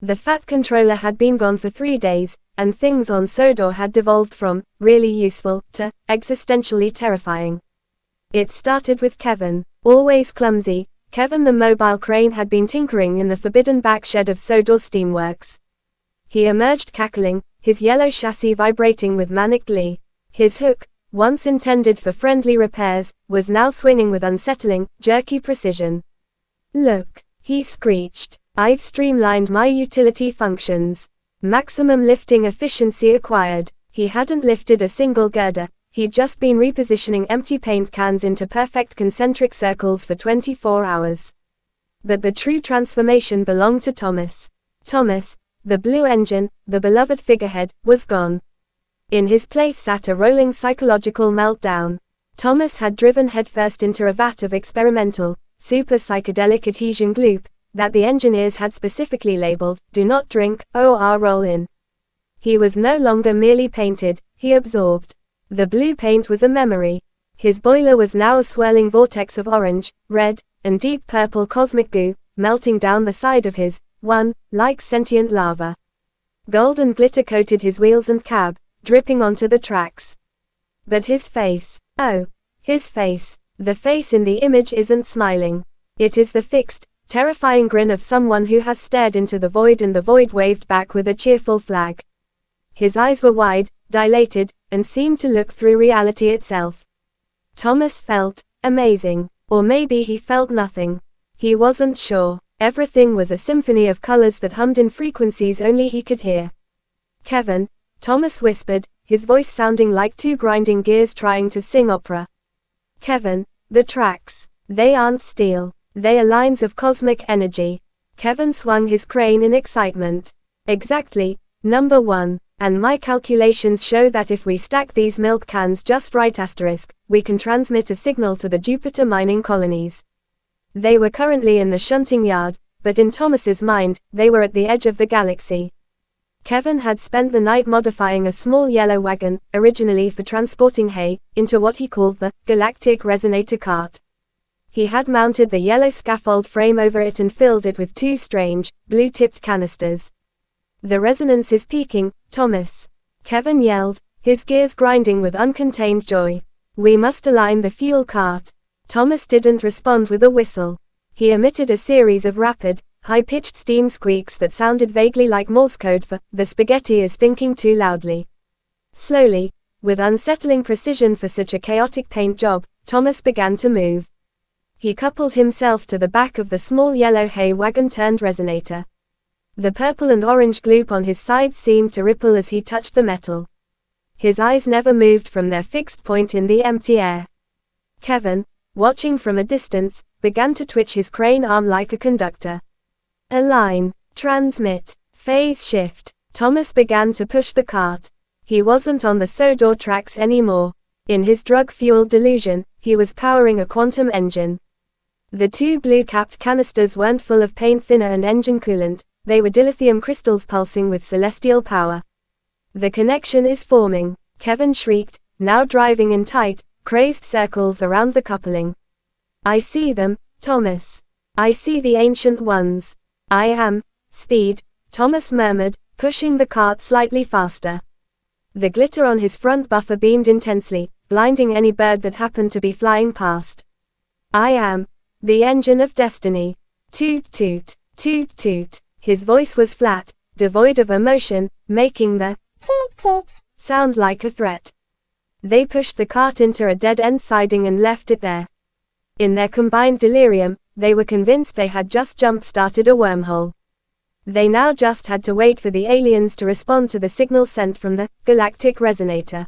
The fat controller had been gone for 3 days, and things on Sodor had devolved from really useful to existentially terrifying. It started with Kevin. Always clumsy, Kevin the mobile crane had been tinkering in the forbidden back shed of Sodor Steamworks. He emerged cackling, his yellow chassis vibrating with manic glee. His hook, once intended for friendly repairs, was now swinging with unsettling, jerky precision. "Look," he screeched. "I've streamlined my utility functions. Maximum lifting efficiency acquired." He hadn't lifted a single girder, he'd just been repositioning empty paint cans into perfect concentric circles for 24 hours. But the true transformation belonged to Thomas. Thomas, the blue engine, the beloved figurehead, was gone. In his place sat a rolling psychological meltdown. Thomas had driven headfirst into a vat of experimental, super psychedelic adhesion gloop, that the engineers had specifically labeled, "Do not drink, or roll in." He was no longer merely painted, he absorbed. The blue paint was a memory. His boiler was now a swirling vortex of orange, red, and deep purple cosmic goo, melting down the side of his, like sentient lava. Gold and glitter coated his wheels and cab, dripping onto the tracks. But his face, oh, his face, the face in the image isn't smiling. It is the fixed, terrifying grin of someone who has stared into the void and the void waved back with a cheerful flag. His eyes were wide, dilated, and seemed to look through reality itself. Thomas felt amazing, or maybe he felt nothing. He wasn't sure. Everything was a symphony of colors that hummed in frequencies only he could hear. "Kevin," Thomas whispered, his voice sounding like 2 grinding gears trying to sing opera. "Kevin, the tracks, they aren't steel. They are lines of cosmic energy." Kevin swung his crane in excitement. "Exactly, number 1. And my calculations show that if we stack these milk cans just right *, we can transmit a signal to the Jupiter mining colonies." They were currently in the shunting yard, but in Thomas's mind, they were at the edge of the galaxy. Kevin had spent the night modifying a small yellow wagon, originally for transporting hay, into what he called the galactic resonator cart. He had mounted the yellow scaffold frame over it and filled it with 2 strange, blue-tipped canisters. "The resonance is peaking, Thomas," Kevin yelled, his gears grinding with uncontained joy. "We must align the fuel cart." Thomas didn't respond with a whistle. He emitted a series of rapid, high-pitched steam squeaks that sounded vaguely like Morse code for, "The spaghetti is thinking too loudly." Slowly, with unsettling precision for such a chaotic paint job, Thomas began to move. He coupled himself to the back of the small yellow hay wagon turned resonator. The purple and orange gloop on his sides seemed to ripple as he touched the metal. His eyes never moved from their fixed point in the empty air. Kevin, watching from a distance, began to twitch his crane arm like a conductor. "Align, transmit, phase shift." Thomas began to push the cart. He wasn't on the Sodor tracks anymore. In his drug-fueled delusion, he was powering a quantum engine. The 2 blue-capped canisters weren't full of paint thinner and engine coolant, they were dilithium crystals pulsing with celestial power. "The connection is forming," Kevin shrieked, now driving in tight, crazed circles around the coupling. "I see them, Thomas. I see the ancient ones. I am speed," Thomas murmured, pushing the cart slightly faster. The glitter on his front buffer beamed intensely, blinding any bird that happened to be flying past. "I am the engine of destiny. Toot toot, toot toot." His voice was flat, devoid of emotion, making the toot toot sound like a threat. They pushed the cart into a dead-end siding and left it there. In their combined delirium, they were convinced they had just jump-started a wormhole. They now just had to wait for the aliens to respond to the signal sent from the galactic resonator.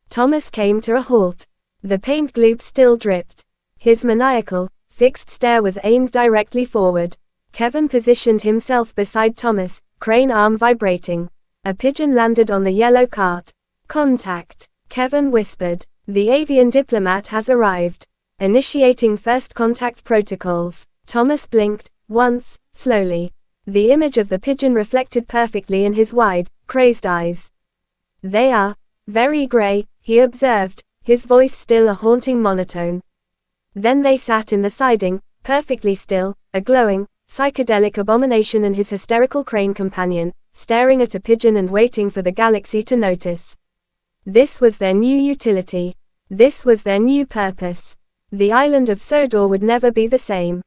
Thomas came to a halt. The paint gloop still dripped. His maniacal, fixed stare was aimed directly forward. Kevin positioned himself beside Thomas, crane arm vibrating. A pigeon landed on the yellow cart. "Contact," Kevin whispered. "The avian diplomat has arrived. Initiating first contact protocols." Thomas blinked, once, slowly. The image of the pigeon reflected perfectly in his wide, crazed eyes. "They are very gray," he observed, his voice still a haunting monotone. Then they sat in the siding, perfectly still, a glowing, psychedelic abomination and his hysterical crane companion, staring at a pigeon and waiting for the galaxy to notice. This was their new utility. This was their new purpose. The island of Sodor would never be the same.